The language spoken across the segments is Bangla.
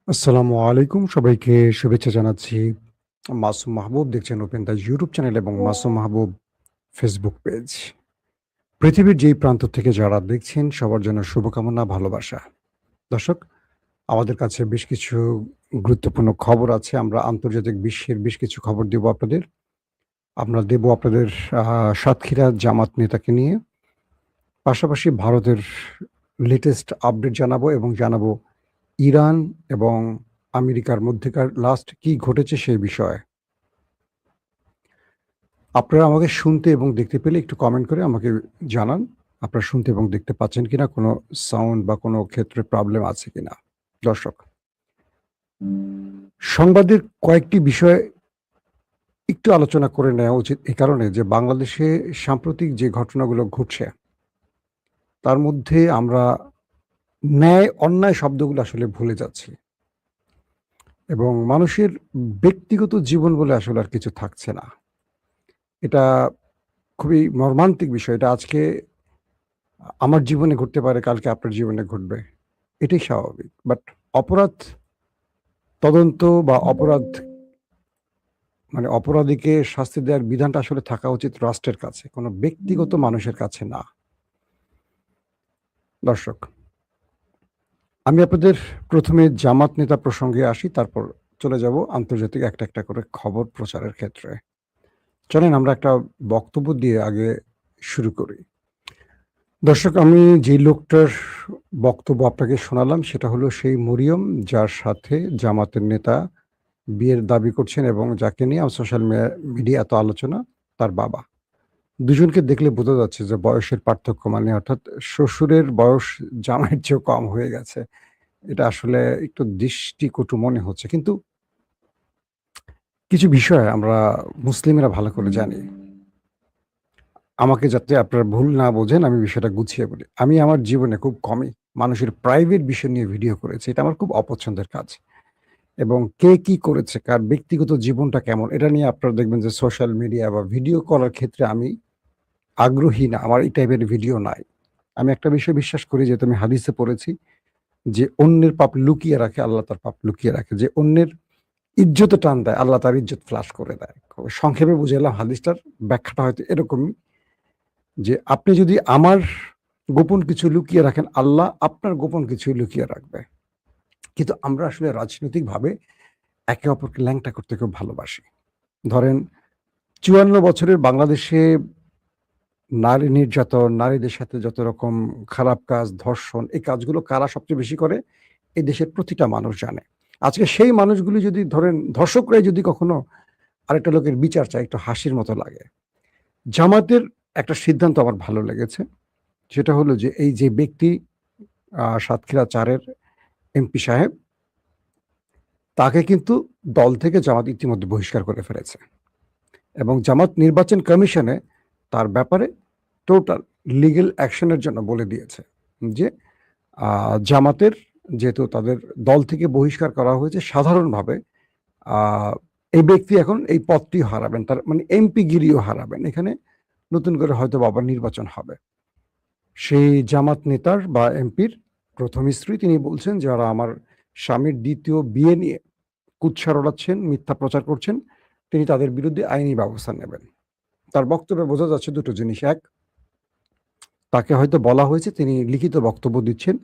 আসসালামু আলাইকুম। সবাইকে শুভেচ্ছা জানাচ্ছি। মাসুম মাহবুব দেখছেন ওপেন দ্য ইউটিউব চ্যানেল এবং মাসুম মাহবুব ফেসবুক পেজ। পৃথিবীর যেই প্রান্ত থেকে যারা দেখছেন সবার জন্য শুভকামনা, ভালোবাসা। দর্শক, আমাদের কাছে বেশ কিছু গুরুত্বপূর্ণ খবর আছে। আমরা আন্তর্জাতিক বিশ্বের বেশ কিছু খবর দেব আপনাদের। আমরা দেব আপনাদের আ সাতক্ষীরা জামাত নেতাকে নিয়ে। পাশাপাশি ভারতের লেটেস্ট আপডেট জানাবো এবং জানাবো ইরান এবং আমেরিকার মধ্যেকার লাস্ট কি ঘটেছে সেই বিষয়ে। আপনারা আমাকে শুনতে এবং দেখতে পেলে একটু কমেন্ট করে আমাকে জানান। আপনারা শুনতে এবং দেখতে পাচ্ছেন কিনা? কোনো সাউন্ড বা কোনো ক্ষেত্রে প্রবলেম আছে কিনা? দর্শক, সংবাদের কয়েকটি বিষয় একটু আলোচনা করে নেওয়া উচিত এ কারণে যে বাংলাদেশে সাম্প্রতিক যে ঘটনাগুলো ঘটছে, তার মধ্যে আমরা ন্যায় অন্যায় শব্দগুলো আসলে ভুলে যাচ্ছি এবং মানুষের ব্যক্তিগত জীবন বলে আসলে আর কিছু থাকছে না। এটা খুবই মর্মান্তিক বিষয়। এটা আজকে আমার জীবনে ঘটতে পারে, কালকে আপনার জীবনে ঘটবে। এটাই স্বাভাবিক। বাট অপরাধ তদন্ত বা অপরাধ মানে অপরাধীকে শাস্তি দেওয়ার বিধানটা আসলে থাকা উচিত রাষ্ট্রের কাছে, কোনো ব্যক্তিগত মানুষের কাছে না। দর্শক, আমি আপনাদের ১ম এ জামাত নেতা প্রসঙ্গে আসি, তারপর চলে যাব আন্তর্জাতিক একটা, একটা করে খবর প্রচারের ক্ষেত্রে। চলেন আমরা একটা বক্তব্য দিয়ে আগে শুরু করি। দর্শক, আমি যেই লোকটার বক্তব্য আপনাকে শোনালাম সেটা হলো সেই মরিয়ম যার সাথে জামাতের নেতা বিয়ের দাবি করছেন এবং যাকে নিয়ে সোশ্যাল মিডিয়া এত আলোচনা, তার বাবা। দুজনকে দেখলে বোঝা যাচ্ছে যে বয়সের পার্থক্য মানে অর্থাৎ শ্বশুরের বয়স জামাইয়ের চেয়েও কম হয়ে গেছে। এটা আসলে একটু দৃষ্টিকটু মনে হচ্ছে। কিন্তু কিছু বিষয় আমরা মুসলিমেরা ভালো করে জানি। আমাকে যাতে আপনারা ভুল না বোঝেন আমি বিষয়টা গুছিয়ে বলি। আমি আমার জীবনে খুব কমই মানুষের প্রাইভেট বিষয় নিয়ে ভিডিও করেছি। এটা আমার খুব অপছন্দের কাজ। এবং কে কি করেছে, কার ব্যক্তিগত জীবনটা কেমন এটা নিয়ে আপনারা দেখবেন যে সোশ্যাল মিডিয়া বা ভিডিও করার ক্ষেত্রে আমি আগ্রহী না। আমার এই টাইপের ভিডিও নাই। আমি একটা বিষয় বিশ্বাস করি যেহেতু আমি হাদিসে পড়েছি যে অন্যের পাপ লুকিয়ে রাখে, আল্লাহ তার পাপ লুকিয়ে রাখে। যে অন্যের ইজ্জতে টান দেয়, আল্লাহ তার ইজ্জত ফ্লাশ করে দেয়। সংক্ষেপে বুঝাইলাম হাদিসটার ব্যাখ্যাটা হয়তো এরকমই যে আপনি যদি আমার গোপন কিছু লুকিয়ে রাখেন, আল্লাহ আপনার গোপন কিছু লুকিয়ে রাখবে। কিন্তু আমরা আসলে রাজনৈতিকভাবে একে অপরকে ল্যাংটা করতে খুব ভালোবাসি। ধরেন ৫৪ বছরের বাংলাদেশে নারী নির্যাতন, নারীদের সাথে যত রকম খারাপ কাজ, ধর্ষণ এই কাজগুলো কারা সবচেয়ে বেশি করে? এই দেশের প্রতিটা মানুষ জানে। আজকে সেই মানুষগুলি যদি ধরেন ধর্ষকরাই যদি কখনো আরেকটা লোকের বিচার চায় একটু হাসির মতো লাগে। জামাতের একটা সিদ্ধান্ত আমার ভালো লেগেছে। সেটা হলো যে এই যে ব্যক্তি সাতক্ষীরা ৪ এর এমপি সাহেব, তাকে কিন্তু দল থেকে জামাত ইতিমধ্যে বহিষ্কার করে ফেলেছে। এবং জামাত নির্বাচন কমিশনে তার ব্যাপারে টোটাল লিগ্যাল অ্যাকশন এর জন্য বলে দিয়েছে যে জামাতের যেহেতু তাদের দল থেকে বহিষ্কার করা হয়েছে সাধারণভাবে আ এই ব্যক্তি এখন এই পদটি হারাবেন। তার মানে এমপি গিরিও হারাবেন। এখানে নতুন করে হয়তোবা আবার নির্বাচন হবে। সেই জামাত নেতার বা এমপির ১ম স্ত্রী তিনি বলছেন, "যারা আমার স্বামীর ২য় বিয়ে নিয়ে কুৎসা রটাচ্ছেন, মিথ্যা প্রচার করছেন, তিনি তাদের বিরুদ্ধে আইনি ব্যবস্থা নেবেন।" তার বক্তব্যে বোঝা যাচ্ছে ২ টো জিনিস। ১, তাকে হয়তো বলা হয়েছে তিনি লিখিত বক্তব্য দিচ্ছেন,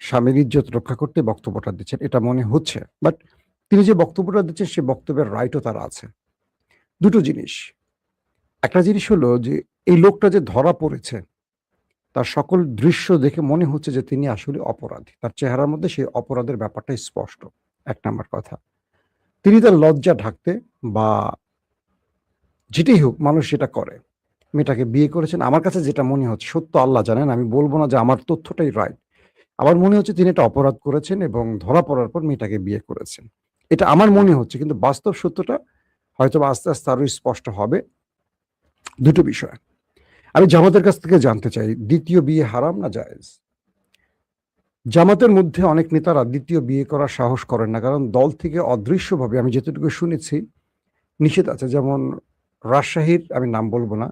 স্বামীর ইজ্জত রক্ষা করতে বক্তব্যটা দিচ্ছেন। এটা মনে হচ্ছে। বাট তিনি যে বক্তব্যটা দিচ্ছেন সে বক্তব্যের রাইটও তার আছে। ২ টো জিনিস। একটা জিনিস হলো যে এই লোকটা যে ধরা পড়েছে, তার সকল দৃশ্য দেখে মনে হচ্ছে যে তিনি আসলে অপরাধী। তার চেহারার মধ্যে সেই অপরাধের ব্যাপারটা স্পষ্ট। ১ নাম্বার কথা। তিনি তার লজ্জা ঢাকতে বা যেটাই হোক মানুষ সেটা করে। মেয়েটাকে বিয়ে করেছেন। আমার কাছে যেটা মনে হচ্ছে, সত্য আল্লাহ জানেন, আমি বলব না যে আমার তথ্যটাই রাইট। আমার মনে হচ্ছে তিনি একটা অপরাধ করেছেন এবং ধরা পড়ার পর মেয়েটাকে বিয়ে করেছেন। এটা আমার মনে হচ্ছে কিন্তু বাস্তব সত্যটা হয়তোবা আস্তে, আস্তে আরো স্পষ্ট হবে। ২ টো বিষয়। আমি জামাতের কাছ থেকে জানতে চাই ২য় বিয়ে হারাম না জায়েজ? জামাতের মধ্যে অনেক নেতারা ২য় বিয়ে করার সাহস করেন না। কারণ দল থেকে অদৃশ্যভাবে আমি যতটুকু শুনেছি নিষেধ আছে। যেমন রাজশাহীর আমি নাম বলব না।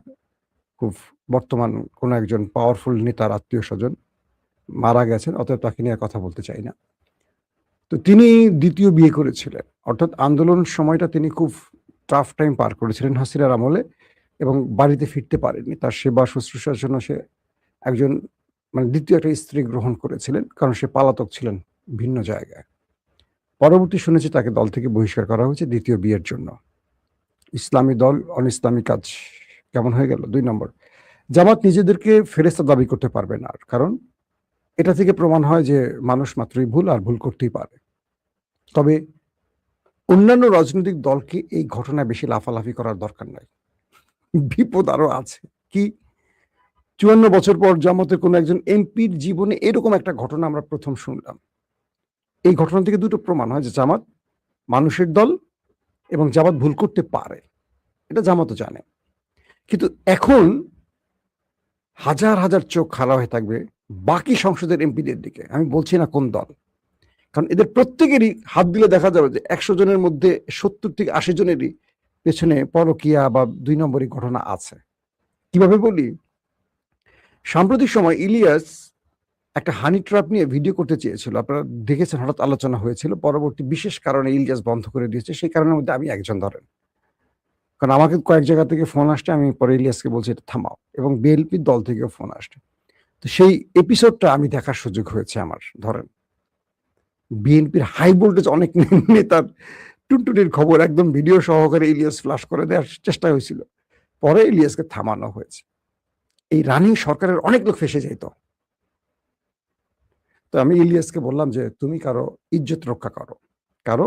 খুব বর্তমান কোনো একজন পাওয়ারফুল নেতার আত্মীয়স্বজন মারা গেছেন। অতএব তাকে নিয়ে আর কথা বলতে চাই না। তো তিনি দ্বিতীয় বিয়ে করেছিলেন, অর্থাৎ আন্দোলন সময়টা তিনি খুব টাফ টাইম পার করেছিলেন হাসিনার আমলে, এবং বাড়িতে ফিরতে পারেননি। তার সেবা শুশ্রূষার জন্য সে একজন মানে দ্বিতীয় একটা স্ত্রী গ্রহণ করেছিলেন, কারণ সে পলাতক ছিলেন ভিন্ন জায়গায়। পরবর্তী শুনেছি তাকে দল থেকে বহিষ্কার করা হয়েছে দ্বিতীয় বিয়ের জন্য। ইসলামী দল অন ইসলামী কাজ কেমন হয়ে গেল? ২ নম্বর, জামাত নিজেদেরকে ফেরেশতা দাবি করতে পারবে না, কারণ এটা থেকে প্রমাণ হয় যে মানুষ মাত্রই ভুল, আর ভুল করতেই পারে। তবে অন্যান্য রাজনৈতিক দলকে এই ঘটনায় বেশি লাফালাফি করার দরকার নাই। বিপদ আরো আছে। কি? ৫৪ বছর পর জামাতের কোনো একজন এমপির জীবনে এরকম একটা ঘটনা আমরা প্রথম শুনলাম। এই ঘটনা থেকে দুটো প্রমাণ হয় যে জামাত মানুষের দল, এবং জামাত ভুল করতে পারে। এটা জামাতও জানে। কিন্তু এখন হাজার, হাজার চোখ খাড়া হয়ে থাকবে বাকি সংসদের এমপিদের দিকে। আমি বলছি না কোন দল। কারণ এদের প্রত্যেকেরই হাত দিলে দেখা যাবে যে ১০০ জনের মধ্যে ৭০ থেকে ৮০ জনেরই পেছনে পরকীয়া বা ২ নম্বরই ঘটনা আছে। কিভাবে বলি? সাম্প্রতিক সময় ইলিয়াস একটা হানি ট্র্যাপ নিয়ে ভিডিও করতে চেয়েছিল। আপনারা দেখেছেন, হঠাৎ আলোচনা হয়েছিল। পরবর্তী বিশেষ কারণে ইলিয়াস বন্ধ করে দিয়েছে। সেই কারণের মধ্যে আমি একজন ধরেন। কারণ আমাকে কয়েক জায়গা থেকে ফোন আসছে, আমি পরে ইলিয়াসকে বলছি এটা থামাও, এবং বিএনপির দল থেকেও ফোন আসছে। তো সেই এপিসোডটা আমি দেখার সুযোগ হয়েছে আমার। ধরেন বিএনপির হাই ভোল্টেজ অনেক নেতার টুনটুনির খবর একদম ভিডিও সহকারে ইলিয়াস ফ্লাশ করে দেওয়ার চেষ্টা হয়েছিল। পরে ইলিয়াসকে থামানো হয়েছে। এই রানিং সরকারের অনেক লোক ফেঁসে যাইত। তো আমি ইলিয়াসকে বললাম যে তুমি কারো ইজ্জত রক্ষা করো, কারো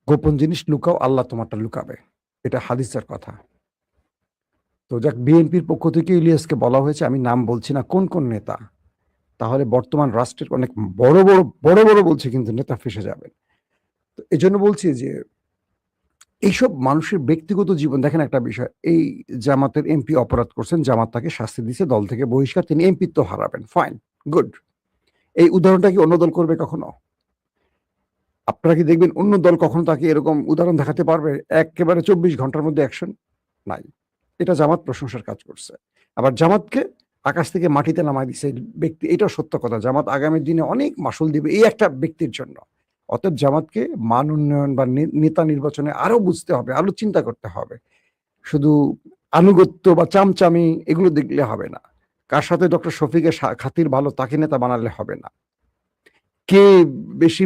গোপন জিনিস লুকাও, আল্লাহ তোমারটা লুকাবে। এটা হাদিসের কথা। তো যাক, বিএনপির পক্ষ থেকে ইলিয়াসকে বলা হয়েছে, আমি নাম বলছি না কোন কোন নেতা, তাহলে বর্তমান রাষ্ট্রের অনেক বড় বড় বড় বড় বলছে কিন্তু নেতা ফেসে যাবেন। তো এই জন্য বলছি যে এইসব মানুষের ব্যক্তিগত জীবন দেখেন। একটা বিষয়, এই জামাতের এমপি অপরাধ করছেন, জামাত তাকে শাস্তি দিছে, দল থেকে বহিষ্কার, তিনি এমপিত্ব হারাবেন, ফাইন, গুড। এই উদাহরণটা কি অন্য দল করবে কখনো? আপনারা কি দেখবেন অন্য দল কখনো তাকে এরকম উদাহরণ দেখাতে পারবে? একেবারে ২৪ ঘন্টার মধ্যে অ্যাকশন নাই। এটা জামাত প্রশংসার কাজ করছে। আবার জামাতকে আকাশ থেকে মাটিতে নামায় দিছে এই ব্যক্তি, এটাও সত্য কথা। জামাত আগামী দিনে অনেক মাসুল দিবে এই একটা ব্যক্তির জন্য। অতএব জামাতকে মান উন্নয়ন বা নেতা নির্বাচনে আরো বুঝতে হবে, আরো চিন্তা করতে হবে। শুধু আনুগত্য বা চামচামি এগুলো দেখলে হবে না। কার সাথে ডক্টর শফিকের খাতির ভালো তাকে নেতা বানালে হবে না। কে বেশি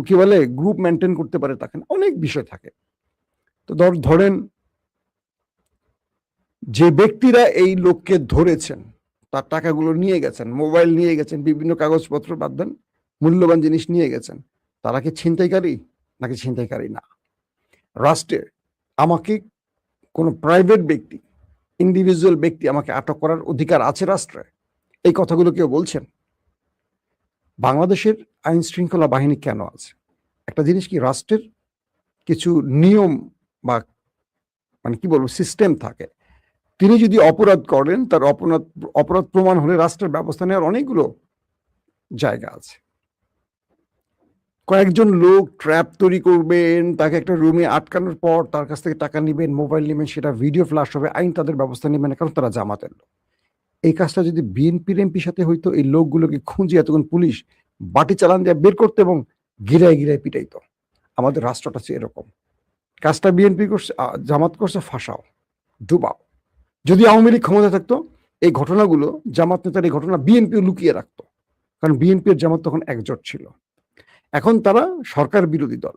কি বলে গ্রুপ মেনটেন করতে পারে তাকে না, অনেক বিষয় থাকে। তো ধরেন যে ব্যক্তিরা এই লোককে ধরেছেন, তার টাকাগুলো নিয়ে গেছেন, মোবাইল নিয়ে গেছেন, বিভিন্ন কাগজপত্র বাদ দেন, মূল্যবান জিনিস নিয়ে গেছেন, তারা কি ছিনতাইকারী নাকি ছিনতাইকারী না? রাষ্ট্রে আমাকে কোনো প্রাইভেট ব্যক্তি, ইন্ডিভিজুয়াল ব্যক্তি আমাকে আটক করার অধিকার আছে রাষ্ট্রে? এই কথাগুলো কেউ বলছেন? বাংলাদেশের আইন শৃঙ্খলা বাহিনী কেন আছে? একটা জিনিস কি, রাষ্ট্রের কিছু নিয়ম বা মানে কি বলবো সিস্টেম থাকে। তিনি যদি অপরাধ করেন, তার অপরাধ প্রমাণ হলে রাষ্ট্রের ব্যবস্থা নেওয়ার অনেকগুলো জায়গা আছে। কয়েকজন লোক ট্র্যাপ তৈরি করবেন, তাকে একটা রুমে আটকানোর পর তার কাছ থেকে টাকা নিবেন, মোবাইল নিবেন, সেটা ভিডিও ফ্ল্যাশ হবে, আইন তাদের ব্যবস্থা নেবেন না, কারণ তারা জামাতের লোক। এই কাজটা যদি বিএনপির এমপির সাথে হইতো, এই লোকগুলোকে খুঁজে এতক্ষণ পুলিশ বাটি চালান দিয়ে বের করতে এবং গিরায় গিরায় পিটাইতো। আমাদের রাষ্ট্রটা হচ্ছে এরকম। কাজটা বিএনপি করছে, জামাত করছে, ফাঁসাও, ডুবাও। যদি আওয়ামী লীগ ক্ষমতা থাকতো, এই ঘটনাগুলো জামাত নেতার এই ঘটনা বিএনপিও লুকিয়ে রাখতো, কারণ বিএনপি আর জামাত তখন একজোট ছিল। এখন তারা সরকার বিরোধী দল।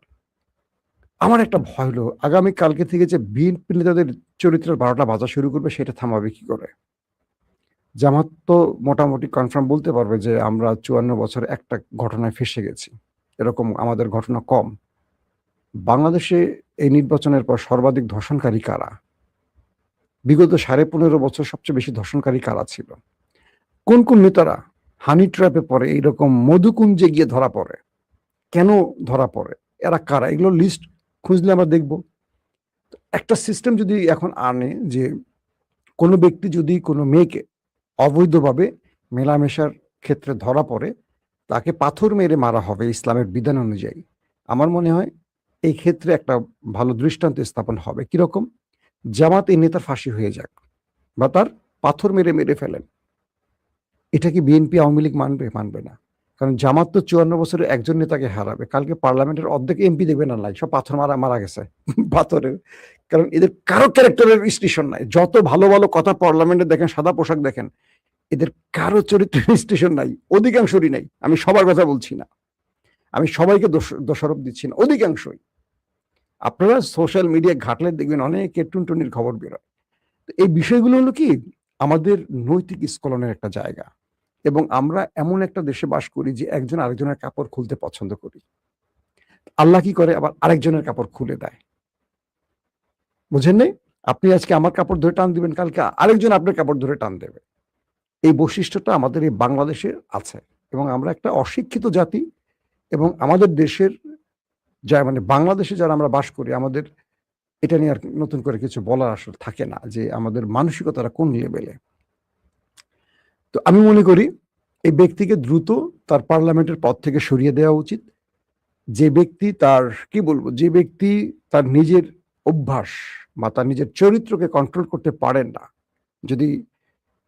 আমার একটা ভয় হলো আগামী কালকে থেকে যে বিএনপি নেতাদের চরিত্রের ১২টা বাজা শুরু করবে, সেটা থামাবে কি করে? জামাত তো মোটামুটি কনফার্ম বলতে পারবে যে আমরা ৫৪ বছরে একটা ঘটনায় ফেঁসে গেছি, এরকম আমাদের ঘটনা কম। বাংলাদেশে এই নির্বাচনের পর সর্বাধিক ধর্ষণকারী কারা? বিগত ১৫.৫ বছর সবচেয়ে বেশি ধর্ষণকারী কারা ছিল? কোন কোন নেতারা হানি ট্র্যাপে পড়ে, এইরকম মধুকুঞ্জে গিয়ে ধরা পড়ে? কেন ধরা পড়ে? এরা কারা? এগুলো লিস্ট খুঁজলে আমরা দেখব। একটা সিস্টেম যদি এখন আনে যে কোনো ব্যক্তি যদি কোনো মেয়েকে অবৈধভাবে মেলামেশার ক্ষেত্রে ধরা পড়ে, তাকে পাথর মেরে মারা হবে ইসলামের বিধান অনুযায়ী। আমার মনে হয় এই ক্ষেত্রে একটা ভালো দৃষ্টান্ত স্থাপন হবে। কিরকম? জামাত এই নেতার ফাঁসি হয়ে যাক, বা তার পাথর মেরে মেরে ফেলেন। এটা কি বিএনপি আওয়ামী লীগ মানবে? মানবে না। কারণ জামাত তো 54 বছরে একজন নেতাকে হারাবে, কালকে পার্লামেন্টের অর্ধেক এমপি দেখবে না, নাই সব পাথর মারা গেছে পাথরের। কারণ এদের কারো ক্যারেক্টারের স্টেশন নাই, যত ভালো ভালো কথা পার্লামেন্টে দেখেন, সাদা পোশাক দেখেন, এদের কারো চরিত্রের স্টেশন নাই, অধিকাংশরই নাই। আমি সবার কথা বলছি না, আমি সবাইকে দোষারোপ দিচ্ছি না, অধিকাংশই। আপনারা সোশ্যাল মিডিয়া ঘাটলে দেখবেন অনেক টুনটুনির খবর বেরোয়। এই বিষয়গুলো হলো কি আমাদের নৈতিক স্খলনের একটা জায়গা, এবং আমরা এমন একটা দেশে বাস করি যে একজন আরেকজনের কাপড় খুলতে পছন্দ করি। আল্লাহ কি করে, আবার আরেকজনের কাপড় খুলে দেয়, বুঝেন নাই? আপনি আজকে আমার কাপড় ধরে টান দিবেন, কালকে আরেকজন আপনার কাপড় ধরে টান দেবে। এই বৈশিষ্ট্যটা আমাদের এই বাংলাদেশে আছে, এবং আমরা একটা অশিক্ষিত জাতি, এবং আমাদের দেশের যা মানে বাংলাদেশে যারা আমরা বাস করি, আমাদের এটা নিয়ে আর নতুন করে কিছু বলার আসলে থাকে না, যে আমাদের মানসিকতাটা কোন লেভেলে। তো আমি মনে করি এই ব্যক্তিকে দ্রুত তার পার্লামেন্টের পদ থেকে সরিয়ে দেওয়া উচিত। যে ব্যক্তি তার কি বলবো, যে ব্যক্তি তার নিজের অভ্যাস বা তার নিজের চরিত্রকে কন্ট্রোল করতে পারেন না, যদি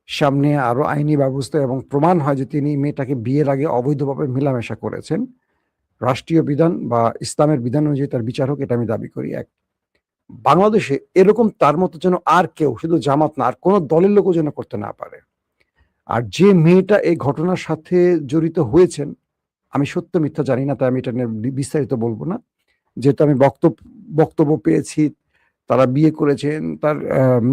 সামনে আরো আইনি ব্যবস্থা এবং প্রমাণ হয় যে তিনি মেয়েটাকে বিয়ের আগে অবৈধভাবে মেলামেশা করেছেন, রাষ্ট্রীয় বিধান বা ইসলামের বিধান অনুযায়ী তার বিচার হোক, এটা আমি দাবি করি। এক, বাংলাদেশে এরকম তার মতো যেন আর কেউ, শুধু জামাত না, আর কোনো দলের লোকও যেন করতে না পারে। আর যে মেয়েটা এই ঘটনার সাথে জড়িত হয়েছেন, আমি সত্য মিথ্যা জানি না, তাই আমি এটা নিয়ে বিস্তারিত বলবো না, যেহেতু আমি বক্তব্য পেয়েছি, তারা বিয়ে করেছেন, তার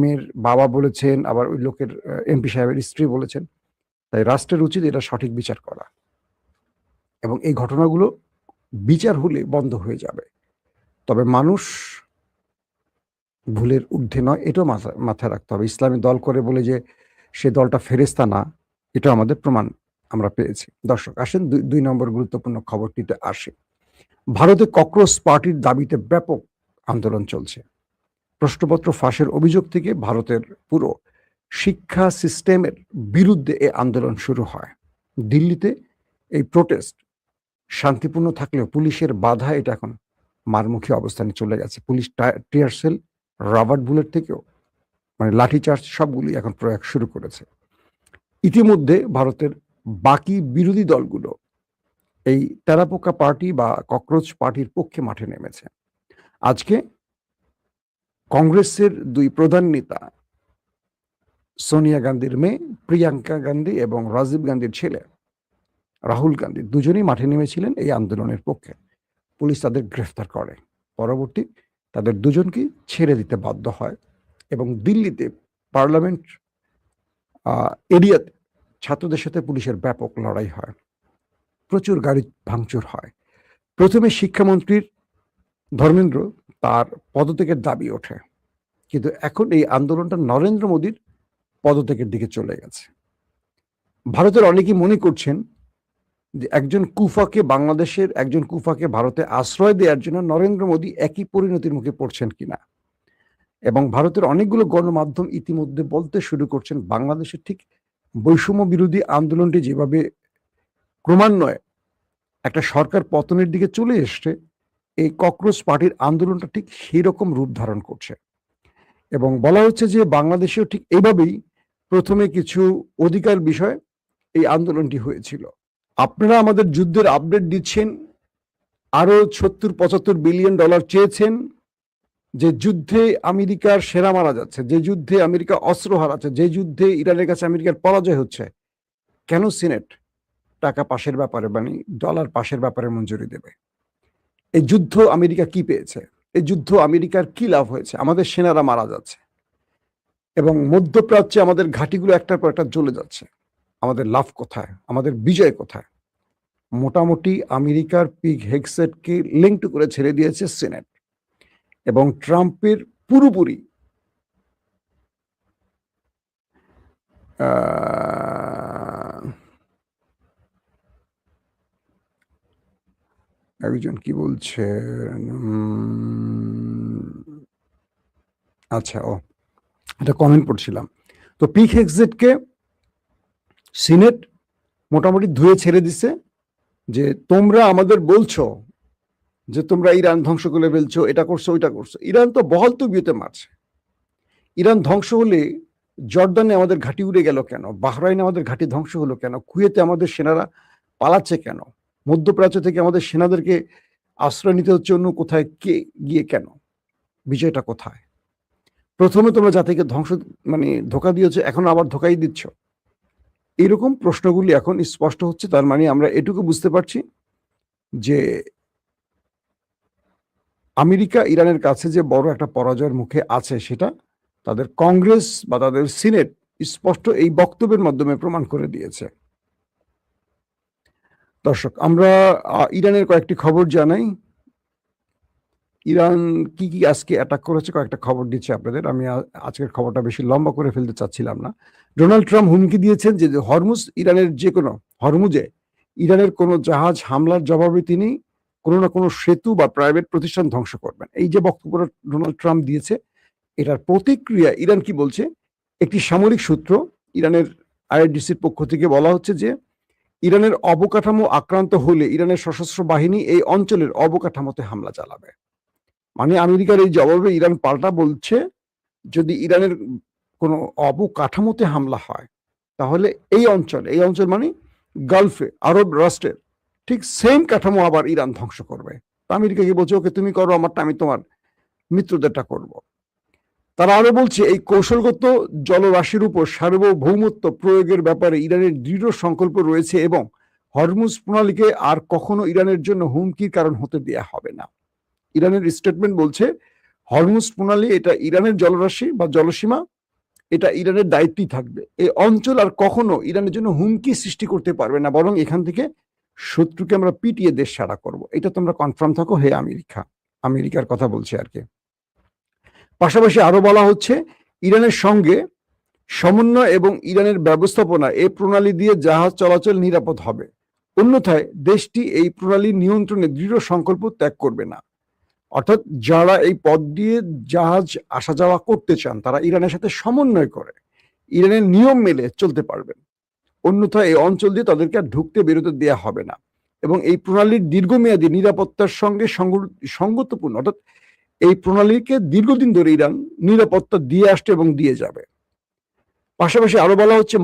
মেয়ের বাবা বলেছেন, আবার ওই লোকের এমপি সাহেবের স্ত্রী বলেছেন, তাই রাষ্ট্রের উচিত এটা সঠিক বিচার করা, এবং এই ঘটনাগুলো বিচার হলে বন্ধ হয়ে যাবে। তবে মানুষ ভুলের ঊর্ধ্বে নয়, এটাও মাথায় রাখতে হবে। ইসলামী দল করে বলে যে সে দলটা ফেরেস্তা না, এটা আমাদের প্রমাণ আমরা পেয়েছি। দর্শক আসেন 2 নম্বর গুরুত্বপূর্ণ খবরটিতে আসে। ভারতে ককরোচ পার্টির দাবিতে ব্যাপক আন্দোলন চলছে। প্রশ্নপত্র ফাঁসের অভিযোগ থেকে ভারতের পুরো শিক্ষা সিস্টেমের বিরুদ্ধে এই আন্দোলন শুরু হয়। দিল্লিতে এই প্রোটেস্ট শান্তিপূর্ণ থাকলেও পুলিশের বাধা এটা এখন মারমুখী অবস্থানে চলে গেছে। Police tear shell, rubber bullet থেকেও মানে লাঠিচার্জ সবগুলি এখন প্রয়োগ শুরু করেছে। ইতিমধ্যে ভারতের বাকি বিরোধী দলগুলো এই তেরাপোকা পার্টি বা ককরোচ পার্টির পক্ষে মাঠে নেমেছে। আজকে কংগ্রেসের 2 প্রধান নেতা, সোনিয়া গান্ধীর মেয়ে প্রিয়াঙ্কা গান্ধী এবং রাজীব গান্ধীর ছেলে রাহুল গান্ধী, দুজনেই মাঠে নেমেছিলেন এই আন্দোলনের পক্ষে। পুলিশ তাদের গ্রেফতার করে, পরবর্তী তাদের দুজনকে ছেড়ে দিতে বাধ্য হয়, এবং দিল্লিতে পার্লামেন্ট এরিয়াতে ছাত্রদের সাথে পুলিশের ব্যাপক লড়াই হয়, প্রচুর গাড়ি ভাঙচুর হয়। প্রথমে শিক্ষামন্ত্রীর ধর্মেন্দ্র তার পদত্যাগের দাবি ওঠে, কিন্তু এখন এই আন্দোলনটা নরেন্দ্র মোদীর পদত্যাগের দিকে চলে গেছে। ভারতের অনেকেই মনে করছেন যে বাংলাদেশের একজন কুফাকে ভারতে আশ্রয় দেওয়ার জন্য নরেন্দ্র মোদী একই পরিণতির মুখে পড়ছেন কিনা, এবং ভারতের অনেকগুলো গণমাধ্যম ইতিমধ্যে বলতে শুরু করছেন বাংলাদেশের ঠিক বৈষম্য বিরোধী আন্দোলনটি যেভাবে ক্রমান্বয়ে একটা সরকার পতনের দিকে চলে এসছে, এই ককরোচ পার্টির আন্দোলনটা ঠিক সেই রকম রূপ ধারণ করছে। এবং বলা হচ্ছে যে বাংলাদেশেও ঠিক এইভাবেই প্রথমে কিছু অধিকার বিষয়ে এই আন্দোলনটি হয়েছিল। আপনারা আমাদের যুদ্ধের আপডেট দিচ্ছেন, আরো 70-75 বিলিয়ন ডলার চেয়েছেন, যে যুদ্ধে আমেরিকার সেরা মারা যাচ্ছে, যে যুদ্ধে আমেরিকা অস্ত্র হারাচ্ছে, যে যুদ্ধে ইরানের কাছে আমেরিকার পরাজয় হচ্ছে, কেন সিনেট টাকা পাশের ব্যাপারে মানে ডলার পাশের ব্যাপারে মঞ্জুরি দেবে? এই যুদ্ধ আমেরিকা কি পেয়েছে? এই যুদ্ধ আমেরিকার কি লাভ হয়েছে? আমাদের সেনারা মারা যাচ্ছে, এবং মধ্যপ্রাচ্যে আমাদের ঘাঁটিগুলো একটার পর একটা জ্বলে যাচ্ছে। আমাদের লাভ কোথায়? আমাদের বিজয় কোথায়? মোটামুটি আমেরিকার পিগ হেগসেটকে লিঙ্ক করে ছেড়ে দিয়েছে সিনেট, এবং ট্রাম্পের পুরোপুরি একজন কি বলছে, আচ্ছা এটা কমেন্ট পড়ছিলাম। তো পিগ হেগসেটকে সিনেট মোটামুটি ধুয়ে ছেড়ে দিছে, যে তোমরা আমাদের বলছো যে তোমরা ইরান ধ্বংস করে ফেলছো, এটা করছো ওইটা করছো। ইরান তো বহাল তবিয়তে মারছে। ইরান ধ্বংস হলে জর্দানে আমাদের ঘাঁটি উড়ে গেল কেন? বাহরাইনে আমাদের ঘাঁটি ধ্বংস হলো কেন? কুয়েতে আমাদের সেনারা পালাচ্ছে কেন? মধ্যপ্রাচ্য থেকে আমাদের সেনাদেরকে আশ্রয় নিতে হচ্ছে অন্য কোথায়, কে গিয়ে কেন? বিষয়টা কোথায়? প্রথমে তোমরা জাতিকে ধ্বংস মানে ধোঁকা দিয়েছো, এখন আবার ধোঁকাই দিচ্ছ। এরকম প্রশ্নগুলি এখন স্পষ্ট হচ্ছে। তার মানে আমরা এটুকু বুঝতে পারছি যে আমেরিকা ইরানের কাছে যে বড় একটা পরাজয়ের মুখে আছে, সেটা তাদের কংগ্রেস বা তাদের সিনেট স্পষ্ট এই বক্তব্যের মাধ্যমে প্রমাণ করে দিয়েছে। দর্শক, আমরা ইরানের কয়েকটি খবর জানাই। ইরান কি কি আজকে অ্যাটাক করেছে কয়েকটা খবর দিচ্ছে আপনাদের। আমি আজকের খবরটা বেশি লম্বা করে ফেলতে চাচ্ছিলাম না। ডোনাল্ড ট্রাম্প হুমকি দিয়েছেন যে হরমুজ ইরানের যে কোনো হরমুজে ইরানের কোনো জাহাজ হামলার জবাবে তিনি কোনো না কোনো সেতু বা প্রাইভেট প্রতিষ্ঠান ধ্বংস করবেন। এই যে বক্তব্যটা ডোনাল্ড ট্রাম্প দিয়েছে, এটার প্রতিক্রিয়া ইরান কি বলছে? একটি সামরিক সূত্র ইরানের আইআরজিসির পক্ষ থেকে বলা হচ্ছে যে ইরানের অবকাঠামো আক্রান্ত হলে ইরানের সশস্ত্র বাহিনী এই অঞ্চলের অবকাঠামোতে হামলা চালাবে। মানে আমেরিকার এই জবাবে ইরান পাল্টা বলছে, যদি ইরানের কোনো অবকাঠামোতে হামলা হয় তাহলে এই অঞ্চল মানে গালফে আরব রাষ্ট্রের ঠিক সেম কাঠামো আবার ইরান ধ্বংস করবে। আমেরিকাকে বলছে, ওকে তুমি করো আমারটা, আমি তোমার মিত্রদেরটা করব। তারা আরো বলছে, এই কৌশলগত জলরাশির উপর সার্বভৌমত্ব প্রয়োগের ব্যাপারে ইরানের দৃঢ় সংকল্প রয়েছে এবং হরমুজ প্রণালীকে আর কখনো ইরানের জন্য হুমকির কারণ হতে দেয়া হবে না। ইরানের স্টেটমেন্ট বলছে, হরমুজ প্রণালী এটা ইরানের জলরাশি বা জলসীমা, এটা ইরানের দায়িত্বই থাকবে। এই অঞ্চল আর কখনো ইরানের জন্য হুমকি সৃষ্টি করতে পারবে না, বরং এখান থেকে শত্রুকে আমরা পিটিয়ে দেশ ছাড়া করব। এটা তোমরা কনফার্ম থাকো হে আমেরিকা। আমেরিকার কথা বলছে আর কি। পাশাপাশি আরো বলা হচ্ছে, ইরানের সঙ্গে সমন্বয় এবং ইরানের ব্যবস্থাপনা এই প্রণালী দিয়ে জাহাজ চলাচল নিরাপদ হবে। অন্যথায় দেশটি এই প্রণালীর নিয়ন্ত্রণে দৃঢ় সংকল্প ত্যাগ করবে না। অর্থাৎ যারা এই পথ দিয়ে জাহাজ আসা যাওয়া করতে চান তারা ইরানের সাথে সমন্বয় করে ইরানের নিয়ম মেনে চলতে পারবেন। অন্যথায় এই অঞ্চল দিয়ে তাদেরকে আর ঢুকতে বেরোতে দেওয়া হবে না। এবং এই প্রণালীর দীর্ঘমেয়াদী নিরাপত্তার সঙ্গে সঙ্গতপূর্ণ, অর্থাৎ এই প্রণালীকে দীর্ঘদিন ধরে ইরান নিরাপত্তা দিয়ে আসছে এবং দিয়ে যাবে। পাশাপাশি আরো বলা হচ্ছে,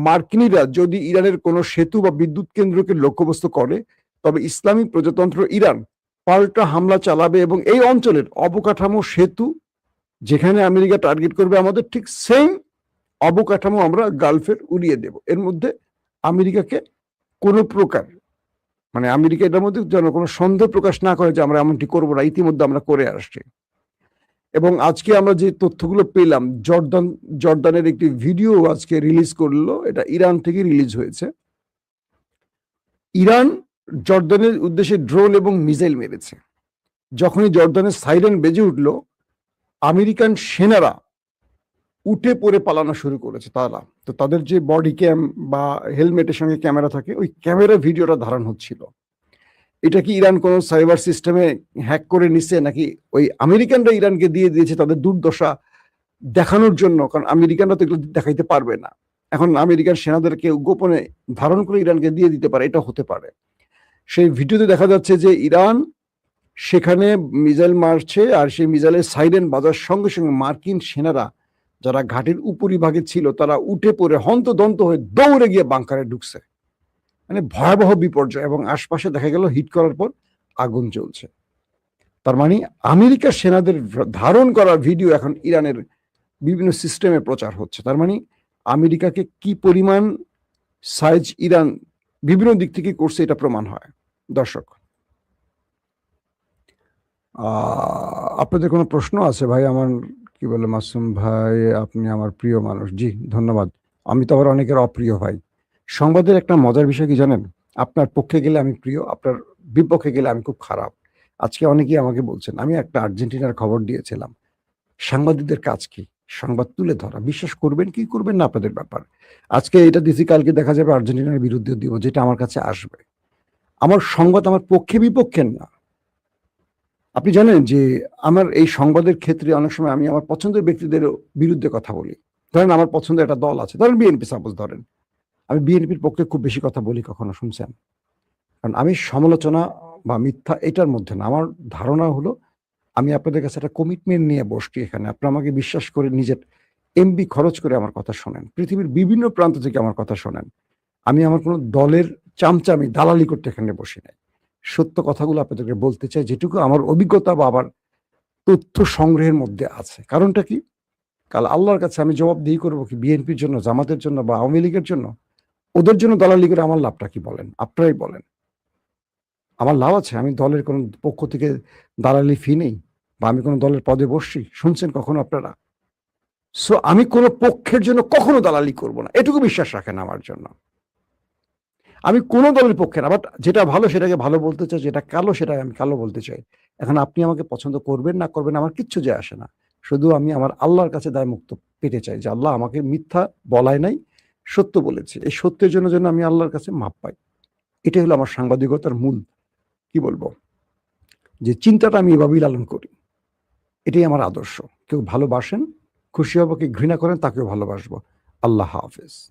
মার্কিনীরা যদি ইরানের কোনো সেতু বা বিদ্যুৎ কেন্দ্রকে লক্ষ্যবস্তু করে তবে ইসলামী প্রজাতন্ত্র ইরান পাল্টা হামলা চালাবে এবং এই অঞ্চলের অবকাঠামো সেতু যেখানে আমেরিকা টার্গেট করবে আমাদের ঠিক সেম অবকাঠামো আমরা গালফের উড়িয়ে দেব। এর মধ্যে আমেরিকাকে কোনো প্রকার মানে আমেরিকা এটার মধ্যে যেন কোনো সন্দেহ প্রকাশ না করে যে আমরা এমনটি করবো না, ইতিমধ্যে আমরা করে আসছি। এবং আজকে আমরা যে তথ্যগুলো পেলাম, জর্দানের একটি ভিডিও আজকে রিলিজ করলো, এটা ইরান থেকে রিলিজ হয়েছে। ইরান জর্দানের উদ্দেশ্যে ড্রোন এবং মিসাইল মেরেছে। যখনই জর্দানের সাইরেন বেজে উঠল, আমেরিকান সেনারা উঠে পড়ে পালানো শুরু করেছে। তারা তো তাদের যে বডি ক্যাম বা হেলমেটের সঙ্গে ক্যামেরা থাকে, ওই ক্যামেরা ভিডিওটা ধারণ হচ্ছিল। এটা কি ইরান কোনো সাইবার সিস্টেমে হ্যাক করে নিছে, নাকি ওই আমেরিকানরা ইরানকে দিয়ে দিয়েছে তাদের দুর্দশা দেখানোর জন্য? কারণ আমেরিকানরা তো এগুলো দেখাইতে পারবে না। এখন আমেরিকান সেনাদেরকে গোপনে ধারণ করে ইরানকে দিয়ে দিতে পারে, এটা হতে পারে। সেই ভিডিওতে দেখা যাচ্ছে যে ইরান সেখানে মিসাইল মারছে, আর সেই মিসাইলের সাইরেন বাজার সঙ্গে সঙ্গে মার্কিন সেনারা যারা ঘাটের উপরিভাগে ছিল তারা উঠে পড়ে হন্তদন্ত হয়ে দৌড়ে গিয়ে বাংকারে ঢুকছে। মানে ভয়াবহ বিপর্যয়। এবং আশপাশে দেখা গেল হিট করার পর আগুন জ্বলছে। তার মানে আমেরিকার সেনাদের ধারণ করা ভিডিও এখন ইরানের বিভিন্ন সিস্টেমে প্রচার হচ্ছে। তার মানে আমেরিকাকে কি পরিমাণ সাইজ ইরান বিভিন্ন দিক থেকে করছে এটা প্রমাণ হয়। দর্শক, আপনাদের কোনো প্রশ্ন আছে ভাই? আমার কি বলে মাসুম ভাই, আপনি আমার প্রিয় মানুষ। জি ধন্যবাদ। আমি তো আবার অনেকের অপ্রিয় ভাই। সংবাদের একটা মজার বিষয় কি জানেন? আপনার পক্ষে গেলে আমি প্রিয়, আপনার বিপক্ষে গেলে আমি খুব খারাপ। আজকে অনেকেই আমাকে বলছেন, আমি একটা আর্জেন্টিনার খবর দিয়েছিলাম। সাংবাদিকদের কাজ কি? সংবাদ তুলে ধরা। বিশ্বাস করবেন কি করবেন না আপনাদের ব্যাপার। আজকে এটা দিছি, কালকে দেখা যাবে আর্জেন্টিনার বিরুদ্ধে দিব, যেটা আমার কাছে আসবে। আমার সংবাদ আমার পক্ষে বিপক্ষের না। আপনি জানেন যে আমার এই সংবাদের ক্ষেত্রে অনেক সময় আমি আমার পছন্দের ব্যক্তিদের বিরুদ্ধে কথা বলি। ধরেন আমার পছন্দের একটা দল আছে, ধরেন বিএনপি, সাপোজ ধরেন, আমি বিএনপির পক্ষে খুব বেশি কথা বলি। কখনো শুনছেন? কারণ আমি সমালোচনা বা মিথ্যা এটার মধ্যে না। আমার ধারণা হলো, আমি আপনাদের কাছে একটা কমিটমেন্ট নিয়ে বসছি এখানে। আপনারা আমাকে বিশ্বাস করে নিজের এমবি খরচ করে আমার কথা শোনেন, পৃথিবীর বিভিন্ন প্রান্ত থেকে আমার কথা শোনেন। আমি আমার কোনো দলের চামচামি দালালি করতে এখানে বসি নাই। সত্য কথাগুলো আপনাদেরকে বলতে চাই, যেটুকু আমার অভিজ্ঞতা বা আমার তথ্য সংগ্রহের মধ্যে আছে। কারণটা কি? কাল আল্লাহর কাছে আমি জবাবদিহি করব কি বিএনপির জন্য, জামাতের জন্য বা আওয়ামী লীগের জন্য? ওদের জন্য দালালি করে আমার লাভটা কি বলেন? আপনারাই বলেন। আমার লাভ আছে? আমি দলের কোনো পক্ষ থেকে দালালি ফি নেই বা আমি কোনো দলের পদে বসছি। শুনছেন কখনো আপনারা? সো আমি কোনো পক্ষের জন্য কখনো দালালি করব না। এটুকু বিশ্বাস রাখেন আমার জন্য। আমি কোনো দলের পক্ষে না। বাট যেটা ভালো সেটাকে ভালো বলতে চাই, যেটা কালো সেটাকে আমি কালো বলতে চাই। এখন আপনি আমাকে পছন্দ করবেন না করবেন আমার কিচ্ছু যায় আসে না। শুধু আমি আমার আল্লাহর কাছে দায়মুক্ত পেতে চাই যে আল্লাহ আমাকে মিথ্যা বলায় নাই, সত্য বলেছি। এই সত্যের জন্য যেন আমি আল্লাহর কাছে মাপ পাই। এটাই হলো আমার সাংবাদিকতার মূল কি বলবো? যে চিন্তাটা আমি এভাবেই লালন করি। এটাই আমার আদর্শ। কেউ ভালোবাসেন, খুশি হব, কেউ ঘৃণা করেন তাকেও ভালোবাসবো। আল্লাহ হাফেজ।